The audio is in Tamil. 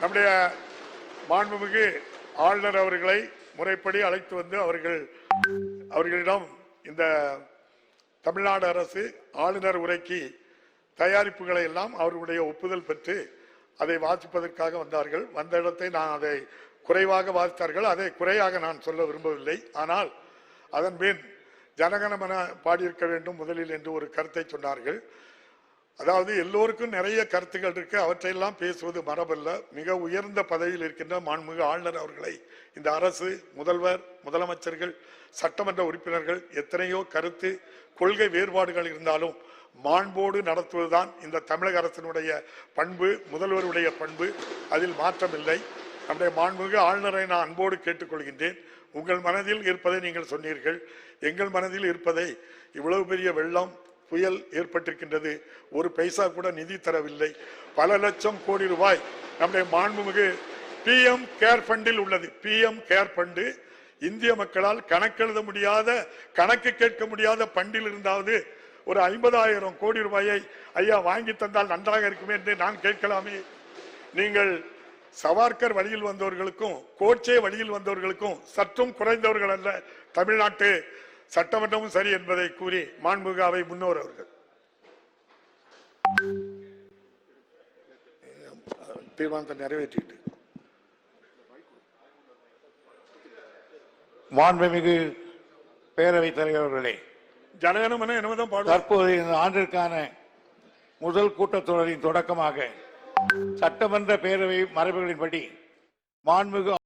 நம்முடைய மாண்புமிகு ஆளுநர் அவர்களை முறைப்படி அழைத்து வந்து அவர்களிடம் இந்த தமிழ்நாடு அரசு ஆளுநர் உரைக்கு தயாரிப்புகளை எல்லாம் அவர்களுடைய ஒப்புதல் பெற்று அதை வாசிப்பதற்காக வந்தார்கள். வந்த இடத்தை நான் அதை குறைவாக வாசித்தார்கள். அதை குறையாக நான் சொல்ல விரும்பவில்லை. ஆனால் அதன் பின் ஜனகணமன பாடியிருக்க வேண்டும் முதலில் என்று ஒரு கருத்தை சொன்னார்கள். அதாவது எல்லோருக்கும் நிறைய கருத்துக்கள் இருக்கு, அவற்றையெல்லாம் பேசுவது மரபல்ல. மிக உயர்ந்த பதவியில் இருக்கின்ற மாண்புமிகு ஆளுநர் அவர்களை இந்த அரசு, முதல்வர், முதலமைச்சர்கள், சட்டமன்ற உறுப்பினர்கள் எத்தனையோ கருத்து கொள்கை வேறுபாடுகள் இருந்தாலும் மாண்போடு நடத்துவதுதான் இந்த தமிழக அரசினுடைய பண்பு, முதல்வருடைய பண்பு. அதில் மாற்றமில்லை. நம்முடைய மாண்புமிகு ஆளுநரை நான் அன்போடு கேட்டுக்கொள்கின்றேன். உங்கள் மனதில் இருப்பதை நீங்கள் சொன்னீர்கள். எங்கள் மனதில் இருப்பதை இவ்வளவு பெரிய வெள்ளம் புயல் ஏற்பட்டிருக்கின்றது, ஒரு பைசா கூட நிதி தரவில்லை. பல லட்சம் கோடி ரூபாய் நம்முடைய மாண்புமிகு PM கேர் ஃபண்டில் உள்ளது. PM கேர் ஃபண்டு இந்திய மக்களால் கணக்கெழுத முடியாத, கணக்கு கேட்க முடியாத பண்டில் இருந்தாவது ஒரு 50,000 கோடி ரூபாயை ஐயா வாங்கி தந்தால் நன்றாக இருக்குமே என்று நான் கேட்கலாமே. நீங்கள் சவார்கர் வழியில் வந்தவர்களுக்கும் கோட்சே வழியில் வந்தவர்களுக்கும் சற்றும் குறைந்தவர்கள் அல்ல. தமிழ்நாட்டு சட்டமன்றமும் சரி என்பதை கூறி மாண்புமிகு அவை முன்னோர் அவர்கள் தீர்மானத்தை நிறைவேற்றிட்டு மாண்புமிகு பேரவைத் தலைவர் அவர்களே, ஜனகணமன என்னதான் பாடு. தற்போது இந்த ஆண்டிற்கான முதல் கூட்டத்தொடரின் தொடக்கமாக சட்டமன்ற பேரவை மரபுகளின்படி மாண்புமிகு